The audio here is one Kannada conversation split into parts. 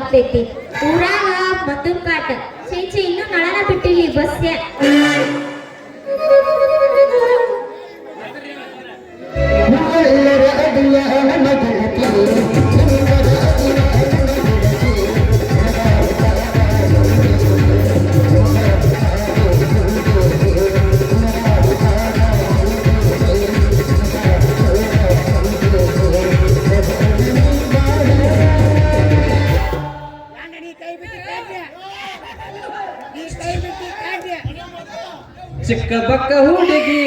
ಆಗ್ತೈತಿ ಊರಾಗ ಮತ್ತೊಂದು ಕಾಟ ಚೇಚೆ ಇನ್ನು ನಳನ ಬಿಟ್ಟಿಲ್ಲ ಬಸ್ಸೆ ಚಿಕ್ಕ ಬಕ್ಕ ಹುಡುಗಿ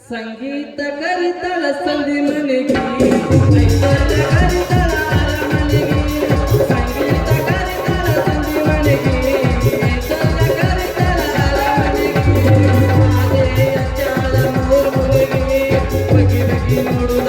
ಸಂಗೀತ ಕರಿತಳ ಸಂಧಿ ಮನೆಗೆ ಕರಿತಳ ಮನೆಗೆ ಸಂಗೀತ ಕರಿತಳ ಸಂಧಿ ಮನೆಗೆ ಕರಿತಳ ಮನೆಗೆ ಅದೇ ಅಜ್ಜಾಳ ಮೂರುಗೆ ಬಗೆ ಬಗೆ ನೋಡುದ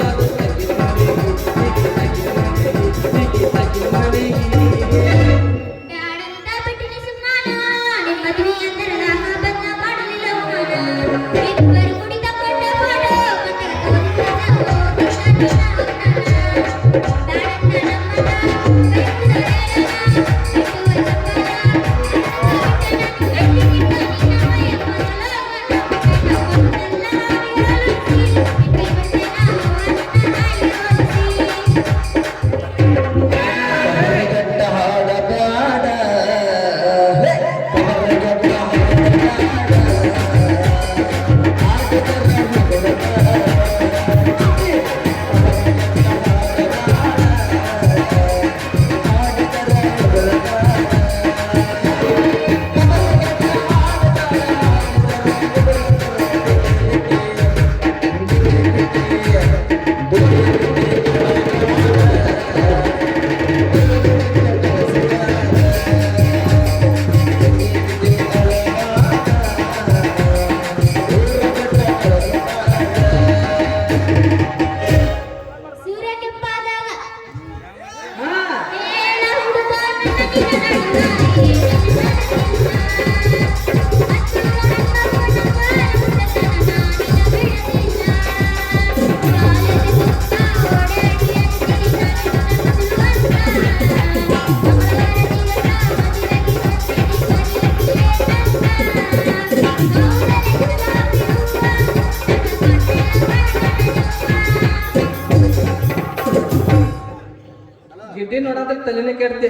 ಗಿಡ್ಡಿ ನೋಡೋದ್ರ ತಲೆನೇ ಕೆಡ್ತಿ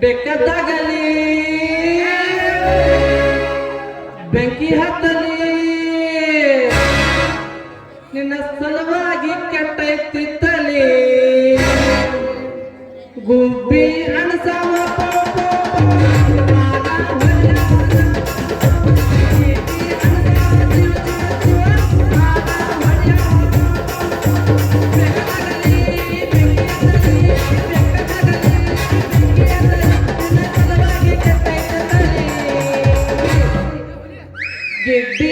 ಬೆಕ್ಕದ್ದಾಗಲಿ ಬೆಂಕಿ ಹತ್ತಲಿ ನಿನ್ನ ಸಲುವಾಗಿ ಕೆಟ್ಟೈತಿತ್ತಲಿ ಗುಬ್ಬಿ ಅಣಸಾವ ಗಿಡ್ಡಿ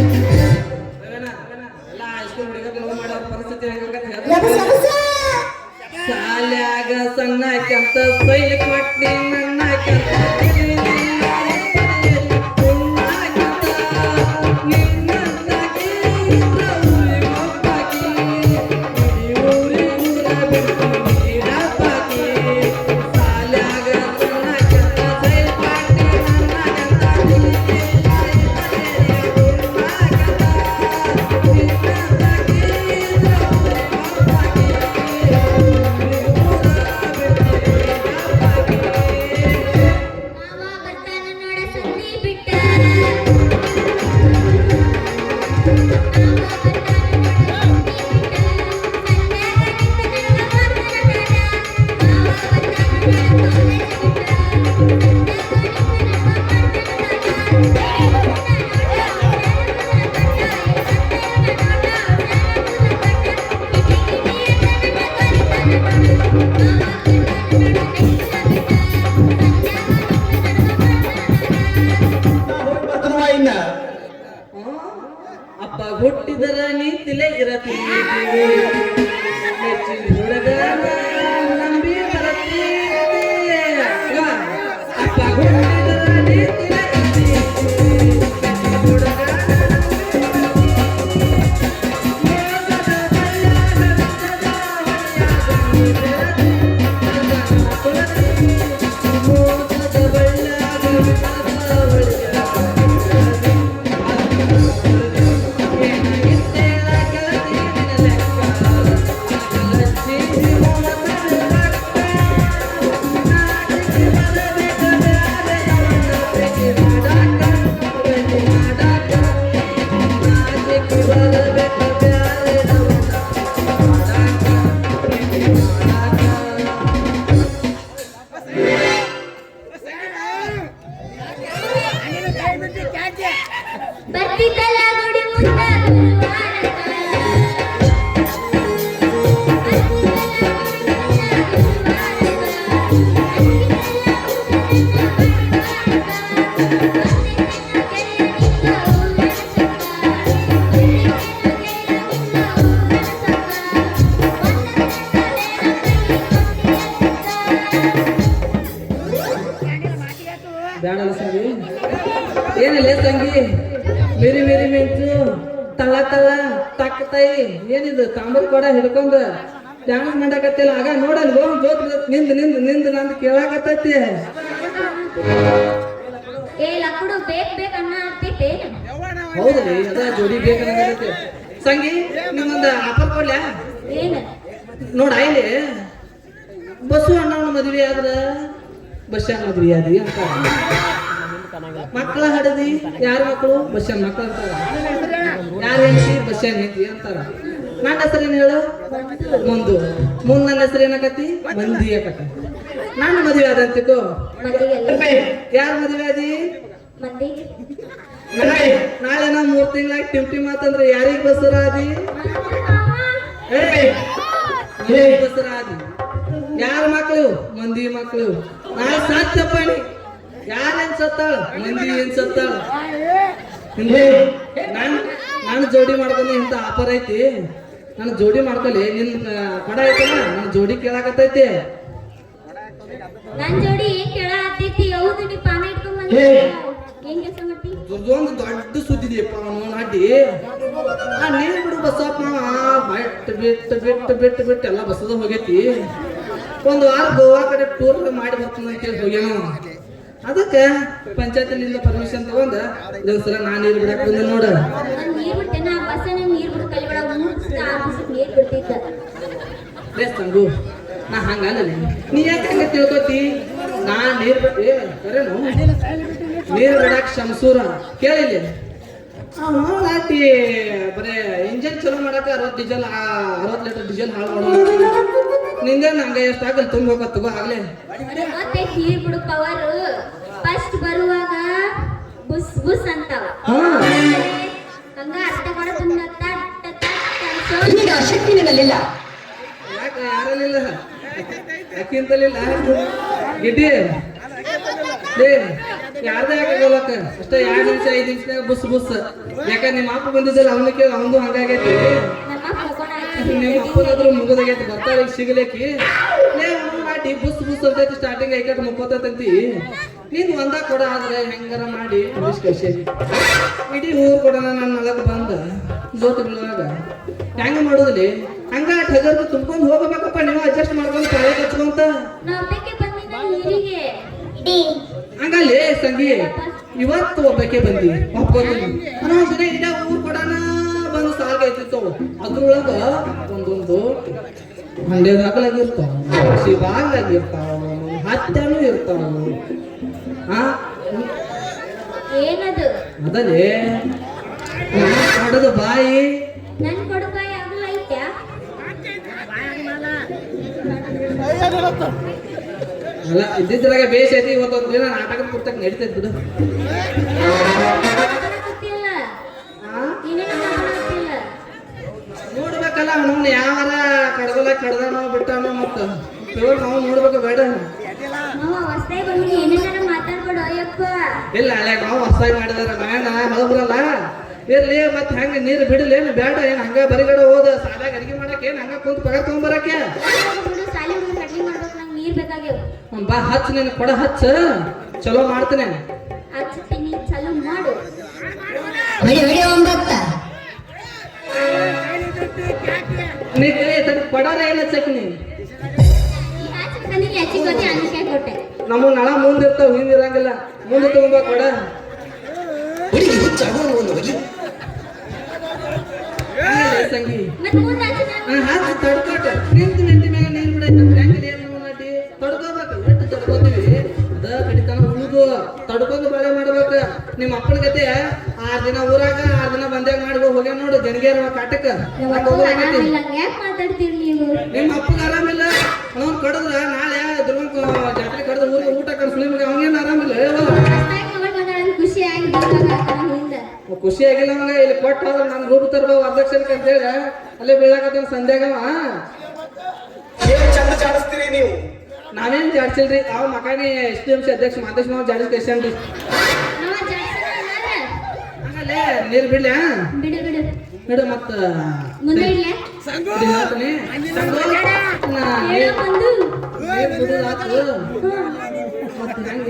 ಎಲ್ಲ ಹೈಸ್ಕೂಲ್ ಹುಡುಗರು ಲವ್ ಮಾಡೋ ಪರಿಸ್ಥಿತಿ ಹೆಂಗಾಗತ್ತೆ ಎಬಸ್ ಎಬಸ್ ಶಾಲ್ಯಾಗ ಸಣ್ಣ ಕೆಂತ ಸೈಲ್ ಕೊಟ್ಟಿ ನನ್ನ ಕೆಂತ ಮಾವ ಬರ್ತಾನ ನೋಡ ಸಂಧಿ ಬಿಟ್ಟ ಇನ್ನ ಅಪ್ಪ ಹುಟ್ಟಿದರ ನೀತಿಲೆ ಇರತಿ ಮೆಚ್ಚಿದ ಹುಡುಗನ ನಂಬಿ ಬರತಿ ಅಪ್ಪ ಹುಟ್ಟಿದರ ನೀತಿಲೆ ಇರತಿ ಮೆಚ್ಚಿದ ಹುಡುಗನ ಬರ್ತಿದ್ದಲ್ಲ ಗುಡಿ ಮುಂದ ಗುರುವಾರಕ್ಕ. ಬ್ಯಾಡಲ್ಲ ಸಂಗಿ ಏನಿಲ್ಲ ಸಂಗಿ ಮೇರಿ ಮೇರಿ ಮೆಂಚು ತಳ ತಳ ತಕ್ಕ ತಾಯಿ ಏನಿದು ತಾಂಬರ್ ಕೂಡ ಹಿಡ್ಕೊಂಡು ಡ್ಯಾನ್ಸ್ ಮಾಡಕತ್ತಿಲ್ಲ ಆಗ ನೋಡಲ್ ಜೋತ್ ನಿಂದ ನಿಂದ ನಿಂದ ನಂದು ಕೇಳಾಕತ್ತೈತಿ ಏ ಲಕ್ಕುಡು ಬೇಕ್ ಅನ್ನ ಆಗ್ತೈತೆ. ಹೌದ್ರಿ ಅದ ಜೋಡಿ ಬೇಕನ್ನಕತ್ತೈತಿ ಸಂಗಿ ನಿಮ್ಮೊಂದು ಆಫರ್ ಕೊಡ್ಲ್ಯಾ ಏನ ನೋಡ ಇಲ್ಲಿ ಬಸ್ಸು ಅಣ್ಣವನ ಮದುವೆ ಆದ್ರ ಬಸ್ಸಾನ ಮದುವೆ ಆದಿ ಅಂತ ಮಕ್ಕಳ ಹಡದಿ ಯಾರ ಮಕ್ಕಳು ಬಸ್ಸಾನ ಮಕ್ಕಳು ಅಂತಾರ ಯಾರ ಹೆಂಡತಿ ಬಸ್ಸಾನ ಹೆಂಡತಿ ಅಂತಾರ ನನ್ನ ಹೆಸರೇನು ಹೇಳು ಮುಂದು ಮುಂದ್ ನನ್ನ ಹೆಸರು ಏನಾಕತಿ ಮಂದಿ ಆಕತಿ ನಾನು ಮದುವೆ ಆದಂತಿಕೋ ಮಂದಿಗೆಲ್ಲ ಯಾರ ಮದುವೆ ಆದಿ ಮಂದಿ ನಾಳೆ ನಾ 3 ತಿಂಗಳಾಗಿ ಟಿಮ್ ಮಾತಂದ್ರೆ ಯಾರಿಗ್ ಬಸ್ಸರ ಆದಿ ಬಸ್ಸರ ಆದಿ ಯಾರ ಮಕ್ಕಳು ಮಂದಿ ಮಕ್ಕಳು ನಾಳೆ ಸಾಧ್ಯಪ್ಪಣಿ ಯಾರೇನ್ ಸತ್ತಾಳ ಮಂದಿ ಏನ್ ಸತ್ತಾಳ ನಾನು ಜೋಡಿ ಮಾಡ್ಕೊಂಡು ಇಂತ ಆಫರ್ ಐತಿ ನಾನು ಜೋಡಿ ಮಾಡ್ಕೊಳ್ಳಿ ನಿನ್ ಕೊಡ ಐತಲ್ಲ ನಾನು ಜೋಡಿ ಕೇಳಾಕತ್ತೈತಿ ನನ್ ಜೋಡಿ ಏನ್ ಕೇಳ ಆಗ್ತೈತಿ ಹೌದು ನೀ ಪಾನ ಇಟ್ಕೊಂಡ್ ಬಂದ ಏನ್ ಕೆಲಸ ಮಾಡ್ತಿ ಒಂದು ದೊಡ್ಡ ಸುದ್ದಿದೆಯಪ್ಪ ಅವನು ಅಡ್ಡಿ ನೀನ್ ಬಿಡು ಬಸ್ಸಪ್ಪ ಬಿಟ್ಟು ಬಿಟ್ಟು ಬಿಟ್ಟು ಬಿಟ್ಟು ಬಿಟ್ಟು ಎಲ್ಲ ಬಸ್ಸದ ಹೋಗೈತಿ ಒಂದು ವಾರ ಗೋವಾ ಕಡೆ ಟೂರ್ ಮಾಡಿ ಬರ್ತೀನಿ ಅಂತ ಹೇಳಿ ಹೋಗ್ಯಾನ ಅದಕ್ಕೆ ಪಂಚಾಯತಿನಿಂದ ಪರ್ಮಿಷನ್ ತಗೊಂಡ ಇದೊಂದ್ಸಲ ನಾನು ನೀರು ಬಿಡಕ್ ಬಂದೆ ನೋಡ ನಾನ್ ನೀರ್ ಬಿಡ್ತೇನ ಆ ಬಸ್ಸ ನೀರ್ ಬಿಡು ಕಲಿ ಬಿಡ 3 ದಿವಸ ನೀರ್ ಬಿಡ್ತಿದ್ದ ಬೇಸ್ ತಂಗು ನಾ ಹಂಗಲ್ಲ ನೀ ಯಾಕೆ ಹಂಗ ತಿಳ್ಕೊತಿ ನಾ ನೀರ್ ಬಿಟ್ಟೆ ಕರೇನು ನೀರು ಬಿಡಾಕ್ ಶಂಸೂರ ಕೇಳಿಲ್ಲ ನಾಟಿ ಬರೇ ಇಂಜನ್ ಚಲೋ ಮಾಡಾಕ 60 ಲೀಟರ್ ಡೀಸೆಲ್ ಹಾಳು ಮಾಡೋದು ನಿಂದೆ ನಂಗೆ ಎಷ್ಟಾಗಲ್ಲ ತುಂಬ ಹೋಗತ್ ತಗೋ ಆಗ್ಲೇ ಮತ್ತೆ ನೀರ್ ಬಿಡು ಪವರ್ ಫಸ್ಟ್ ಬರುವಾಗ ಬುಸ್ ಬುಸ್ ಅಂತಾವ ಹಂಗ ಅರ್ಥ ಕೊಡೋದನ್ನ ಈಗ ಶಕ್ತಿ ನಿನ್ನಲ್ಲಿಲ್ಲ. ಯಾಕೆ ಯಾರಲ್ಲಿಲ್ಲ ಯಾಕಿಂತಲಿಲ್ಲ ಗಿಡ್ಡಿ ಲೇ ಯಾರ್ದೇ ಆಗಲ್ಲಕ್ಕ ಅಷ್ಟೇ 2 ನಿಮಿಷ 5 ನಿಮಿಷದಾಗ ಬುಸ್ ಬುಸ್. ಯಾಕಂದ್ರೆ ನಿಮ್ಮ ಅಪ್ಪ ಬಂದಿದ್ದಲ್ಲ ಅವನ ಕೇಳಿ ಅವನು ಹಂಗಾಗೈತಿ. ನಮ್ಮ ಮಗೋಣ ನಿಮ್ಮ ಅಪ್ಪನಾದ್ರೂ ಮುಗಿದಾಗೈತಿ ಬರ್ತಾಳೆ ಸಿಗಲೇಕಿ. ಲೇ ಅವನು ನಾಟಿ ಬುಸ್ ಬುಸ್ ಅಂತೈತಿ ಸ್ಟಾರ್ಟಿಂಗ್ ಐಕಟ್ ಮುಕ್ಕೋತಂತಿ. ನೀನು ಒಂದ ಕೊಡ ಆದ್ರೆ ಹೆಂಗಾರ ಮಾಡಿ ಕಳ್ಸೇನಿ. ಇಡೀ ಊರು ಕೂಡ ನನ್ನ ನಗದು ಬಂದ ಜೋತಿ ಬೀಳುವಾಗ ಹೆಂಗ ಮಾಡುದಿಲ್ಲ ಹಂಗ ಠಗರ್ದು ತುಂಬ್ಕೊಂಡು ಹೋಗಬೇಕಪ್ಪ. ನೀವು ಅಡ್ಜಸ್ಟ್ ಮಾಡ್ಕೊಂಡು ತಲೆ ಕಚ್ಕೊಂತ ನಾವು ಬೇಕೆ ಬಂದಿನ ನೀರಿಗೆ ಹಂಗಲ್ಲಿ ಸಂಗಿ ಇವತ್ತು ಒಬ್ಬಕ್ಕೆ ಬಂದಿ ಒಪ್ಕೋತೀನಿ ಅನ್ನೋ ದಿನ ಇಡೀ ಊರು ಕೂಡ ಬಂದು ಸಾಗೈತಿತ್ತು. ಅದ್ರೊಳಗ ಒಂದೊಂದು ಮಂಡ್ಯದಾಗಲಾಗಿರ್ತಾವ, ಶಿವಾಗ್ಲಾಗಿರ್ತಾವ, ಹತ್ಯನೂ ಇರ್ತಾವ. ಏನದು ಅದಲ್ಲೇ ಕಡದು ಬಾಯಿ ನನ್ ಕೊಡುಕಾಯಿ ಆಗಲ್ಲ ಐತ್ಯಾ? ಅಲ್ಲ ಇದ್ದಿದ್ರಾಗ ಬೇಸ್ ಐತಿ. ಇವತ್ತೊಂದು ದಿನ ನಾಟಕದ ಪುಸ್ತಕ ನಡೀತೈತಿ ಬಿಡು. ಗೊತ್ತಿಲ್ಲ ಆ? ಏನೇನು ಗೊತ್ತಿಲ್ಲ. ನೋಡ್ಬೇಕಲ್ಲ ಅವನವ್ನ ಯಾವಾರ ಕಡ್ದಾನೋ ಬಿಟ್ಟಾನೋ ಮತ್ತ ನಾವು ನೋಡ್ಬೇಕು ಬೇಡ. ಮಾವ ಹೊಸ್ದಾಗಿ ಬಂದು ಏನೇನಾರ ಮಾತಾಡ್ಬೇಡ ಅಯ್ಯಪ್ಪ. ಇಲ್ಲ ಹಳೆ ನಾವು ಹೊಸಾಗಿ ಮಾಡಿದಾರ ಮಗನ ಹಳಬ್ರಲ್ಲ ಇರ್ಲಿ. ಮತ್ತೆ ಹೆಂಗ ನೀರು ಬಿಡಲೇನು ಬೇಡ ಏನ್ ಹಂಗ ಬರಿಗಡೆ ಹೋದ ಸಾಲಾಗ ಅಡಿಗೆ ಮಾಡಕ್ಕೆ ಏನ್ ಹಂಗ ಕುಂತ ಪಗಾರ ತಗೊಂಬರಕ್ಕೆ ಬಿಡು ಸಾಲಿ ಹುಡುಗ ಕಡ್ಲಿ ಮಾಡ್ಬೇಕು. ನಂಗೆ ನೀರ್ ಬೇಕಾಗ್ಯವ. ಬಾ ಹಚ್ಚ ನೀನು ಕೊಡ ಹಚ್ಚ ಚಲೋ ಮಾಡ್ತೇನೆ. ಹಚ್ತೀನಿ ಚಾಲು ಮಾಡು. ಹೊಡಿ ಒಂಬತ್ತ ನೀ ಕೊಡಾರ ಇಲ್ಲ ಚಕ್ನಿ ಈ ಹಚ್ಚಿ ಹಚ್ಚಿಕೋತಿ ಅನ್ನಕ್ಕೆ ಕೊಟ್ಟೆ. ನಮ್ಮ ನಳ ಮುಂದಿರ್ತಾವ ಹಿಂದಿರಂಗಿಲ್ಲ. ಮುಂದೆ ತಗೊಂಬ ಕೊಡ. ಹುಡುಗಿ ಹುಚ್ಚಾಗುವ ಒಂದು ಹೊಡಿ. ಸಂಗಿ ಮತ್ತೆ ಮುಂದೆ ಹಚ್ಚಿ ಹಚ್ಚ ತಡ್ಕೋಟ ನಿಂತು ನಿಂತ ಮೇಲೆ ನೀರು ಬಿಡೈತೆ ಹೆಂಗಿಲ್ಲ ಏನು ನಾಟಿ ತಡ್ಕೋಬೇಕು. ಎಷ್ಟು ತಡ್ಕೋತೀವಿ ಅದ ಕಡಿತಾನ ಉಳಿದು ತಡ್ಕೊಂಡು ಬೆಳೆ ಮಾಡ್ಬೇಕು. ನಿಮ್ಮ ಅಪ್ಪನ ಗತೆ 6 ದಿನ ಊರಾಗ 6 ದಿನ ಬಂದಾಗ ಮಾಡಿ ಹೋಗ್ಯ ನೋಡು ಜನಗೇರ ಕಾಟಕ್ಕ. ಆರಾಮಿಲ್ಲ. ಯಾಕೆ ಮಾತಾಡ್ತೀರಿ ನೀವು? ನಿಮ್ಮ ಅಪ್ಪಗೆ ಆರಾಮಿಲ್ಲ ಅವನ್ ಕಡದ್ರ ನಾಳೆ ದುರ್ಗ ಜಾತ್ರೆ ಕಡ್ದ ಊರಿಗೆ ಊಟ ಕಡ್ಸ್ಲಿ ಮಗ ಅವನೇನು ಆರಾಮಿಲ್ಲ. ಹೊಸ್ದಾಗಿ ಮಗಳು ಬಂದಾಳ ಖುಷಿ ಆಗಿ ಹಿಂದೆ ಖುಷಿ ಆಗಿಲ್ಲ ಅವಾಗ ಇಲ್ಲಿ ಕೊಟ್ಟು ಹೋದ್ರೆ ನಾನು ರೂಪ ತರ್ಬೋ ಅಧ್ಯಕ್ಷಕ್ಕೆ ಅಂತ ಹೇಳಿ ಅಲ್ಲೇ ಬೀಳಾಕತ್ತ ಸಂಧ್ಯಾಗವ. ಏನು ಚಂದ ಚಾಡಿಸ್ತೀರಿ ನೀವು? ನಾವೇನ್ ಜಾಡ್ಸಿಲ್ರಿ ಅವ್ ಮಕಾನಿ SDMC ಅಧ್ಯಕ್ಷ ಮಾದೇಶ್ ನಾವು ಜಾಡಿಸ್ ಕಳ್ಸನ್ರಿ. ನಾವ ಜಾಸ್ತಿ ಹಂಗಲ್ಲೇ ನೀರು ಬಿಡ್ಲ್ಯಾ ಬಿಡು ಬಿಡು ಬಿಡು ಮತ್ತ ಮುಂದೆ ಇಡ್ಲ್ಯಾ? ಹೇಳ್ತೀನಿ ಹೇಳು ಒಂದು. ನೀರು ಬಿಡುದಾತು ಮತ್ತೆ ಹೆಂಗ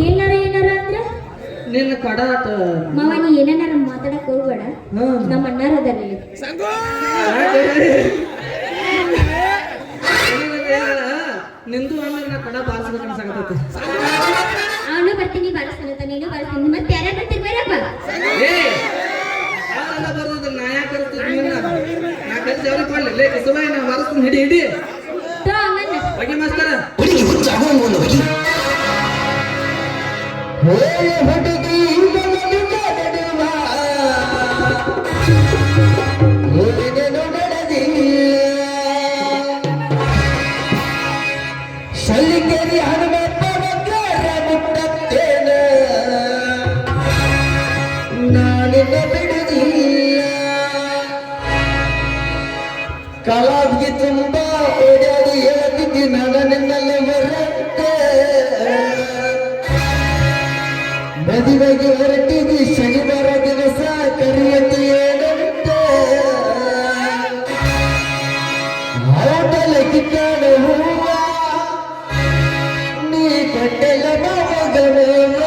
ಏನಾರ ಅಂದ್ರ ನಿನ್ನ ಕಡ ಮಾವ ನೀ ಏನಾರ ಮಾತಾಡಕ್ ಹೋಗ್ಬೇಡ. ನಮ್ಮ ಅಣ್ಣಾರ ಅದಾರಲ್ಲಿ. ನಿಂದು ಆಮೇಲೆ ನಾ ಕಡ ಬಾರಿಸ್ಬೇಕು ಅನ್ಸಾಕತ್ತೈತಿ. ಅವನು ಬರ್ತೀನಿ ಬಾರಿಸ್ತಾನಂತ ನೀನು ಬಾರಿಸ್ತೀನಿ. ಮತ್ತೆ ಯಾರು ಬರ್ತೀರಿ ಬೇರಪ್ಪ? ಯಾರೆಲ್ಲ ಬರ್ದಿದ್ರು ನಾ ಯಾಕೆ ಕರ್ತಿದ್ವಿ ನಾ ಕಲ್ಸಿ ಅವ್ರಿಗೆ ಕೊಡ್ಲಿ ಕಿಸುಬ ನಾ ಬಾರಿಸ್ತೀನಿ ಹಿಡಿ ಹಿಡಿ ತೋ ಹಂಗನ್ನ ಬಗ್ಗೆ ಮಾಸ್ತರ. ಹುಡುಗಿ ಹುಚ್ಚಾಗುವ ಒಂದು ಹೊಡಿ. ಹುಡುಗಿ ಸಲ್ಲಿಕೆರಿ ಹನುಮಪ್ಪ ಮುಟ್ಟತ್ತೇನ ನಾನಿನ್ನ ಬಿಡುವುದಿಲ್ಲ. ಕಲಾವಿಗೆ ತುಂಬಾ ಓಡಾಡಿ ಹೇಳ್ತಿದ್ದಿ ನಾನು ನಿನ್ನಲ್ಲಿ ಹೊರಟೆ. ಮದುವೆಗೆ ಹೊರಟಿದ್ದಿ ಶನಿವಾರ ದಿವಸ ಕರಿಯತಿ ಏನಂತೆ. ಹೋಟೆಲ್ ಕಿತ್ತಾಡ ಹೂವ ನೀ ಕೊಟ್ಟೆಲ್ಲ ಮಗನವ.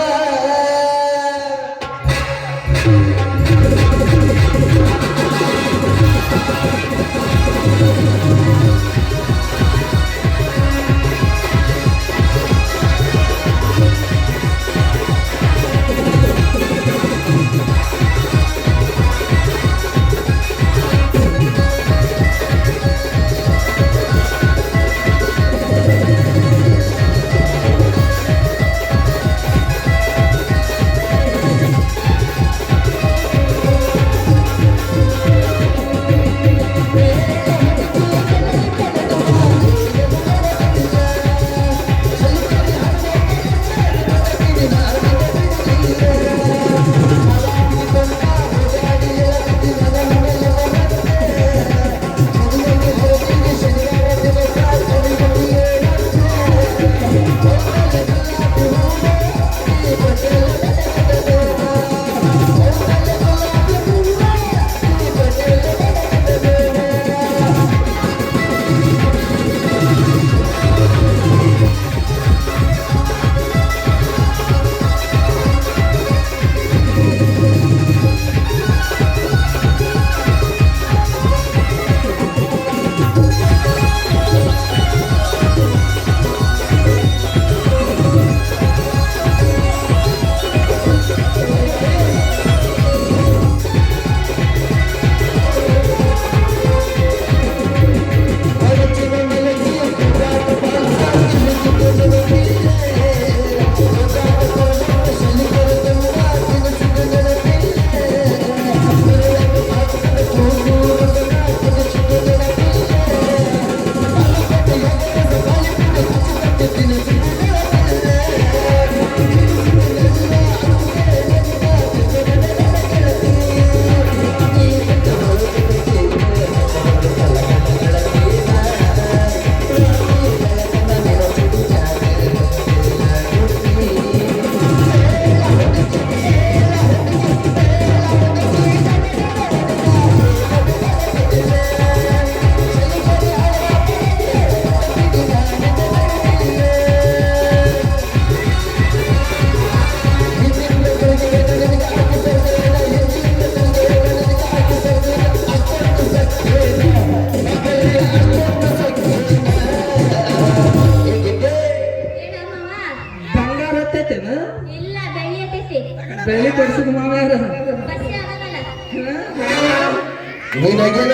ನಿನಗೆ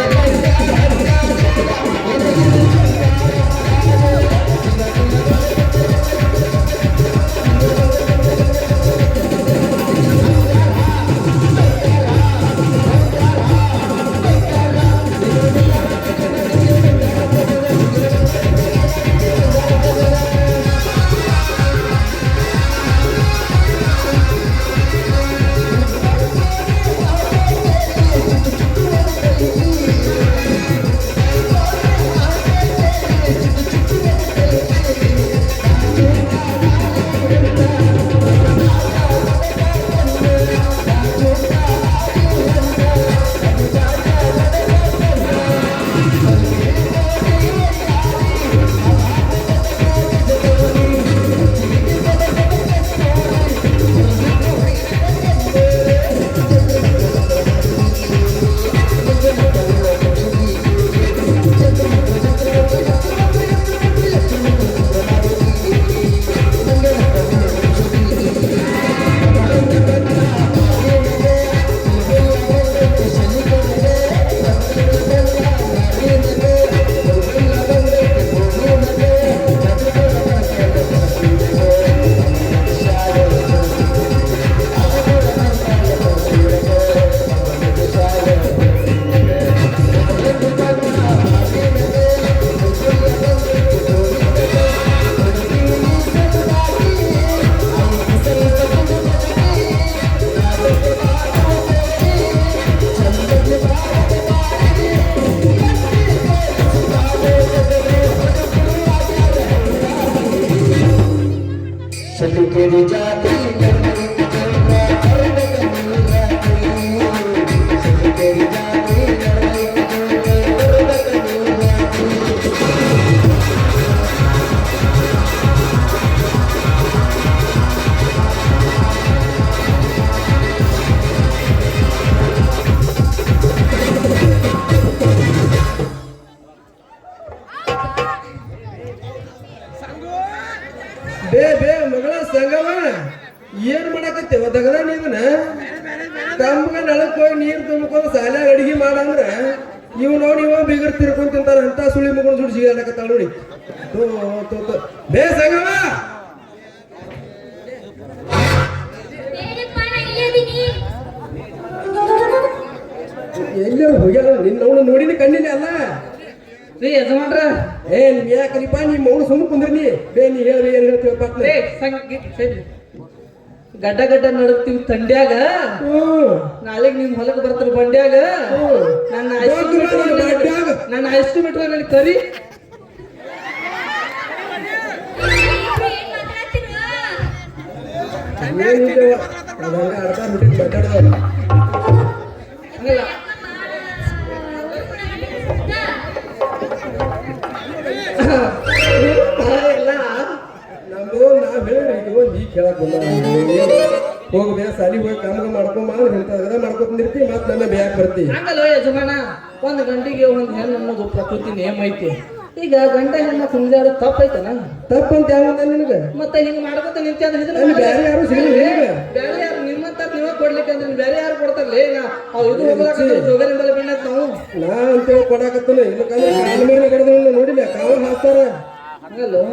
तेरी जाती तेरी जाती ಬೇ ಬೇ ಮಗಳ ಸಂಗವ ಏನ್ ಮಾಡಕತ್ತೇವ ದಗದ ನೀವನ ತಮ್ಗ ನಳಕ್ ಹೋಗಿ ನೀರ್ ತುಂಬ್ಕೊಂಡು ಸಾಲ್ಯಾಗ ಅಡಿಗೆ ಮಾಡಂದ್ರ ಇವ್ ನೋಡಿ ಇವ ಬಿಗರ್ ತಿರ್ಕೊಂಡ್ ತಿಂತಾರ ಅಂತ ಸುಳಿ ಮಗಳು ಸುಡಿ ಸಿಗಲಕತ್ತಾಳ ನೋಡಿ ಬೇ ಸಂಗವ ಎಲ್ಲಿ ಹೋಗ್ಯಾರ ನಿನ್ನ ನೋಡಿನ ಕಣ್ಣಿಲ್ಲ ಅಲ್ಲ ರೀ ಯಜಮಾನ್ರ ಏ ನಿಮ್ ಯಾಕರಿಪ್ಪ ನಿಮ್ಮ ಮೌನ ಸುಮ್ಮ ಕುಂದ್ರಿ ಬೇ ನೀ ಹೇಳ್ರಿ ಏನ್ ಹೇಳ್ತೀವಿ ಪಾತ್ರ ಗಡ್ಡ ಗಡ್ಡ ನಡಕ್ತಿವಿ ತಂಡ್ಯಾಗ ನಾಳೆಗ್ ನಿಮ್ ಹೊಲಕ್ ಬರ್ತಾರ ಬಂಡ್ಯಾಗ ನನ್ನ ಎಸ್ಟಿಮೇಟ್ ನನಗೆ ಕರಿ ಅರ್ಧ ಬಿಟ್ಟು ಮಾತಾಡ್ದವ್ರು ಹಂಗಲ್ಲ ನಮ್ದು ನಾವ್ ಹೇಳಿ ನೀ ಕೇಳಕ್ ಬಂದ ಹೋಗ್ಬೇ ಸಾಲಿಗೆ ಹೋಗಿ ಕಾಮ ಮಾಡ್ಕೊಂಬ ಹೇಳ್ತಾ ಮಾಡ್ಕೊತಿರ್ತಿ ಮತ್ ನನ್ನ ಬ್ಯಾಕ್ ಬರ್ತಿ ಹಂಗಲ್ಲ ಯಜಮಾನ ಒಂದ್ ಗಂಟೆಗೆ ಒಂದ್ ಹೆಣ್ಣು ಅನ್ನೋದು ಪ್ರಕೃತಿ ನೇಮ ಐತಿ ಈಗ ಗಂಡ ಹೆಣ್ಣ ಕುಂದಾಡೋದು ತಪ್ಪೈತನ ತಪ್ಪಂತ ಯಾವ ನಿನಗ ಮತ್ತೆ ಹಿಂಗ ಮಾಡ್ಕೊತ ನಿಂತ್ಯ ಬೇರೆ ಯಾರು ಸಿಗಲಿಲ್ಲ ಬೇರೆ ಯಾರು ನಿಮ್ಮಂತ ನೀವ ಕೊಡ್ಲಿಕ್ಕೆ ಅಂದ್ರೆ ಬೇರೆ ಯಾರು ಕೊಡ್ತಾರಲ್ಲ ಇದು ಹೋಗಲಿಂಬಲ್ಲ ಬಿಣ್ಣತ್ ನಾವು ನಾ ಅಂತೇಳಿ ಕೊಡಾಕತ್ತನ ಇಲ್ಲಕಂದ್ರೆ ಕಾಲ ಮೇಲೆ ಕಡ್ದ ನೋಡಿಲ್ಲ ಕಾವ ಹಾಕ್ತಾರ ಹಂಗಲ್ಲೋ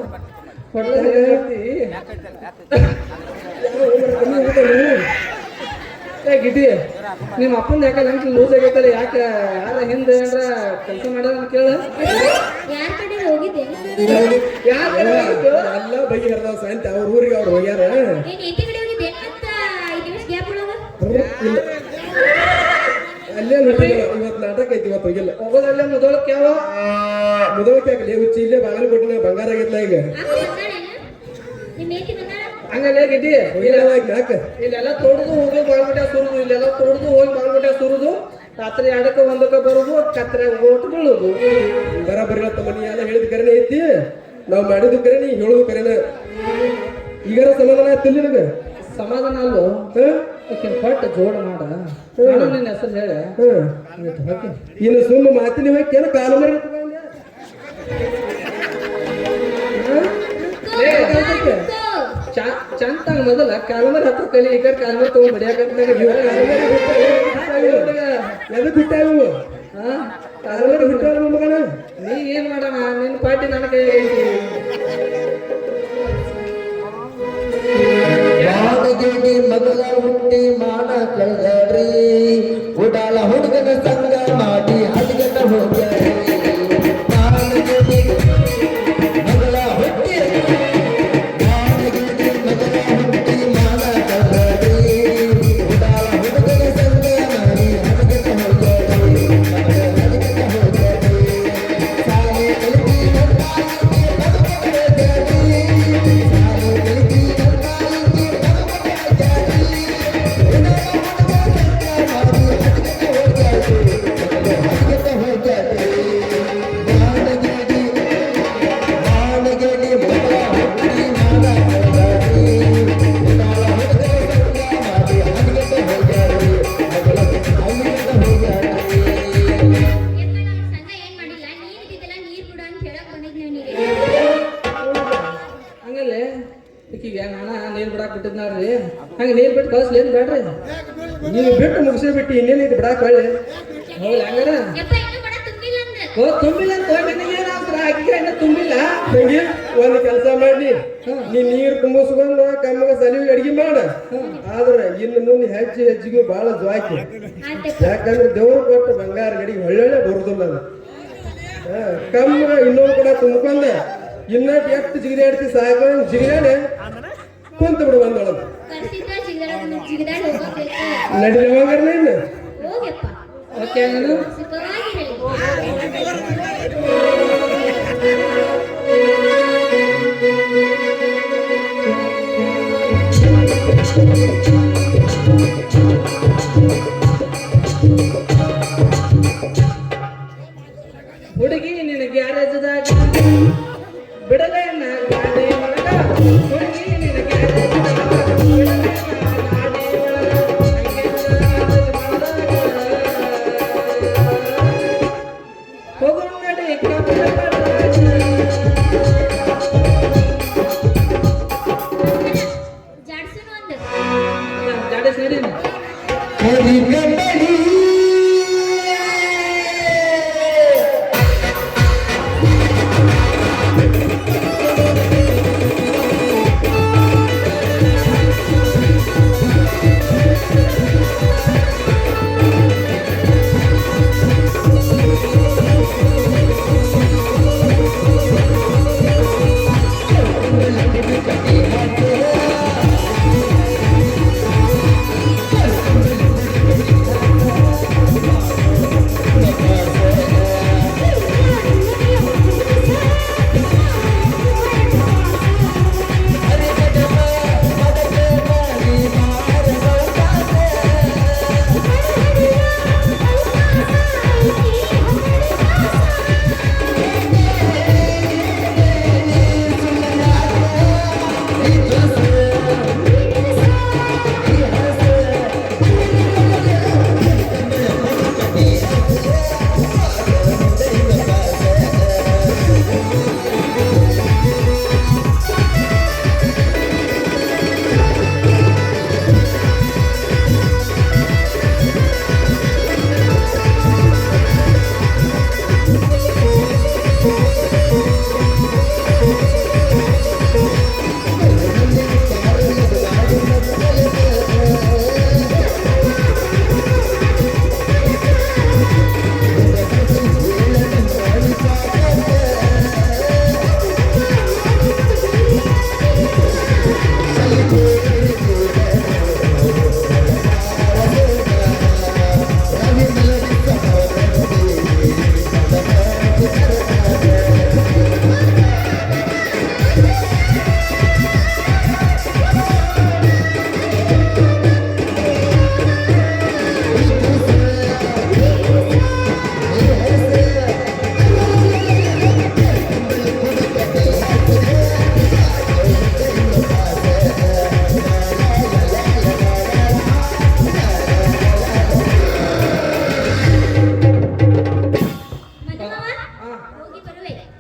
ಗಿಟಿ ನಿಮ್ಮ ಅಪ್ಪಂದ ಯಾಕೆ ನಂಗೆ ಲೂಸ್ ಆಗೈತಲ್ಲ ಯಾಕೆ ಯಾರ ಹಿಂದೆ ಏನಾರ ಕೆಲಸ ಮಾಡೋದ ಕೇಳ ಯಾರ ಕಡೆ ಹೋಗಿದ್ದೆ ಯಾರು ಎಲ್ಲ ಬಗೆ ಹರಿದಾವ ಸಾಯಂತ ಅವ್ರ ಊರಿಗೆ ಅವ್ರು ಹೋಗ್ಯಾರ ಏನ್ ಎತ್ತಿ ಕಡೆ ಹೋಗಿದ್ದೆ ಅಂತ 5 ನಿಮಿಷ ಗ್ಯಾಪ್ ಒಳಗ ಇಲ್ಲ ಅಲ್ಲೇ ನೋಡಿ ಇವತ್ತು ನಾಟಕ ಐತಿ ಇವತ್ತು ಹೋಗಿಲ್ಲ ಹೋಗೋದಲ್ಲೇ ಮೊದಲಕ್ಕೆ ಯಾವ ಮುದೋಕೆ ಆಗಲಿ ಹುಚ್ಚಿ ಇಲ್ಲೇ ಬಾಗಲ ಕೊಟ್ಟಿನ ಬಂಗಾರ ಆಗಿತ್ಲ ಈಗ ನಿಮ್ಮ ಏತಿ ಬಂದಾಳ ಹಂಗಲ್ಲೇ ಗಿಟಿ ಯಾಕ ಇಲ್ಲೆಲ್ಲ ತೊಡ್ದು ಹೋಗಿ ಬಾಳ್ಬಿಟ್ಟ ಸುರುದು ಇಲ್ಲೆಲ್ಲ ತೊಡ್ದು ಹೋಗಿ ಬಾಳ್ಬಿಟ್ಟ ಸುರುದು ರಾತ್ರಿ 2ಕ್ಕೆ 1ಕ್ಕೆ ಬರುದು ಕತ್ರೆ ಓಟ್ ಬೀಳುದು ಬರಾಬರಿ ಮನಿ ಎಲ್ಲ ಹೇಳಿದ ಕರೆನೇ ಐತಿ ನಾವ್ ಮಾಡಿದ್ದು ಕರೆನಿ ಹೇಳುದು ಕರೆನ ಈಗಾರ ಸಮಾಧಾನ ಆಯ್ತಿಲ್ಲ ನಿನಗ ಸಮಾಧಾನ ಅಲ್ಲೋ ಪಟ್ಟ ಜೋಡ ಮಾಡ ನಿನ್ನ ಹೆಸರು ಹೇಳ ಇನ್ನು ಸುಮ್ಮ ಮಾತಿನ ಹೋಗ್ಯೇನ ಕಾಲ ಮರಿ ಚಂತಂಗ ಮೊದಲ ಕಾಲಮರ್ ಹತ್ರ ಕಲಿ ಈಗ ಕಾಲಮರ್ ತಗೊಂಡ್ ಬಡಿಯಾಕ ಎದು ಬಿಟ್ಟಾವು ಹಾ ಕಾಲವರೆ ಬಿಟ್ಟವಲ್ಲ ಮಗನ ನೀ ಏನ್ ಮಾಡೋಣ ನಿನ್ನ ಪಾರ್ಟಿ ನನ್ನ ಕೈ ಐತಿ ಯಾದಗಿರಿ ಮಗಳ ಹುಟ್ಟಿ ಮಾನ ಕಳೆದ್ರಿ ಉಡಾಲ ಹುಡುಗನ ಸಂಗ ಮಾಡಿ ಹದಗನ ಹೋಗ್ಯಾರಿ ಯಾದಗಿರಿ ಮಗಳ ಹುಟ್ಟಿ ಯಾದಗಿರಿ ಮಗಳ ಹುಟ್ಟಿ ಮಾನ ಕಳೆದ್ರಿ ಉಡಾಲ ಹುಡುಗನ ಸಂಗ ಮಾಡಿ ಹದಗನ ಹೋಗ್ಯಾರಿ ಹದಗನ ಹೋಗ್ಯಾರಿ ಸಾಲೆ ಕಲಿತಿ ಬಂದಾಗಿ ಬದುಕಬೇಕರಿ ಸಾಲೆ ಕಲಿತಿ ಸಂಘ ಏನ್ ಮಾಡಿಲ್ಲ ನೀನ್ ಇದ್ದಿದ್ದೆಲ್ಲ ನೀರ್ ಬಿಡು ಅಂತ ಹೇಳಕ್ ಬಂದಿದ್ನಿ ಅವನಿಗೆ. ಹಂಗಲ್ಲೇ ಈಕಿಗೆ ನಾನ ನೀರ್ ಬಿಡಾಕ್ ಬಿಟ್ಟಿದ್ನಾರ್ರಿ ಹಂಗ ನೀರ್ ಬಿಟ್ಟು ಕಳಿಸ್ಲಿ ಏನ್ ಬೇಡ್ರಿ ನೀನು ಬಿಟ್ಟು ಮುಗಿಸೇ ಬಿಟ್ಟು ಇನ್ನೇನೈತಿ ಬಿಡಾಕ ಹೊಳ್ಳಿ ಹೌದು ಹಂಗಾರ ಯಪ್ಪ ಇನ್ನೂ ಕೂಡ ತುಂಬಿಲ್ಲ ಅಂದ. ಓ ತುಂಬಿಲ್ಲ ಅಂತ ನನಗೇನಾಗ್ತಾರ ಅಕ್ಕಿ ಇನ್ನ ತುಂಬಿಲ್ಲ ತಂಗಿ ಒಂದು ಕೆಲಸ ಮಾಡಿ ನೀ ನೀರು ತುಂಬಿಸ್ಕೊಂಡ ಕಮ್ಮಗ ಸಲಿವಿ ಅಡಿಗೆ ಮಾಡ ಆದ್ರೆ ಇನ್ನು ಮುಂದೆ ಹೆಜ್ಜೆಗೂ ಬಹಳ ಜ್ವಾಕಿ ಆಯ್ತಪ್ಪ. ಯಾಕಂದ್ರೆ ದೇವ್ರು ಕೊಟ್ಟು ಬಂಗಾರ ಗಡಿಗೆ ಒಳ್ಳೊಳ್ಳೆ ಬರುದಿಲ್ಲ ಅದು ಕಮ್ಮಗ ಇನ್ನೊಂದು ಕೂಡ ತುಂಬ್ಕೊಂಡ ಇನ್ನಟ್ಟು ಎಷ್ಟು ಜಿಗಿದಾಡ್ತಿ ಸಾಕು ಜಿಗಿದಾಡಿ ಕುಂತ ಬಿಡು ಬಂದೊಳಗ ಕರ್ಸಿದ್ರ ಜಿಗದಾಡ್ ಹೋಗೋಬೇಕು. ನಡಿಲಿ ಹೋಗಾರ ನೀನು ಹೋಗ್ಯಪ್ಪ ಓಕೆ ನಾನು ಸುಖವಾಗಿರಲಿ. ಹುಡುಗಿ ನಿನ್ನ ಗ್ಯಾರೇಜ್ದಾಗ ಬಿಡಲೇ ನಾ ಗಾಡಿ ಒಳಗ ಹುಡುಗಿ ನಿನ್ನ ಗ್ಯಾರೇಜ್ದಾಗ ಬಿಡಲೇ ನಾ ಗಾಡಿ ಒಳಗ ಹೋಗು ನಡಿ ಕಬ್ಬನ ಜಾಡ್ಸುನು ಅಂದ. ಜಾಡೇಶ್ ನಡಿ ಹರಿಗಂಡರಿ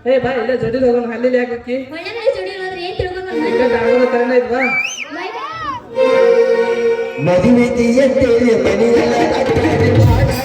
ಏ ಬಾ ಇಲ್ಲೇ ಜೊತೆ ಹೋಗೋಣ ಅಲ್ಲಿ ಯಾಕಿ ಒಳ್ಳೆ ಜೋಡಿ ಹೋದ್ರೆ ಏನ್ ತಿಳ್ಕೊಂಡು ಇಲ್ಲ ದಾಗದ ಕರೆನ ಇದ್ವಾ ಮದುವೆ ಮನೆಯಲ್ಲ ಅಡ್ಡಾಡಿ ಮಾಡಿ